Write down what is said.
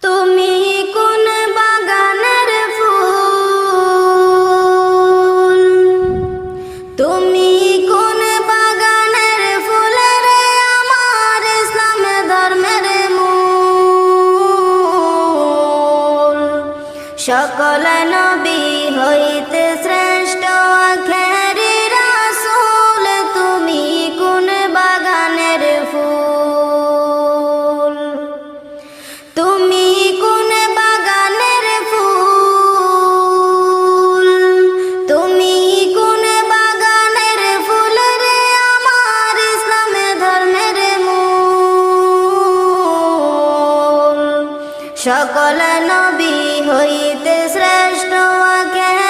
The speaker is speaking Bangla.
তুমি কোন বাগানের ফুল, তুমি কোন বাগানের ফুল রে আমার ইসলাম ধর্মের মূল। সকল নবী হইতে শ্রেষ্ঠ আখেরি রাসূল, তুমি কোন বাগানের ফুল, তুমি কোন বাগানের ফুল, তুমি কোন বাগানের ফুল রে আমার ইসলাম ধর্মের মূল। সকল নবী হইতে শ্রেষ্ঠ আখেরি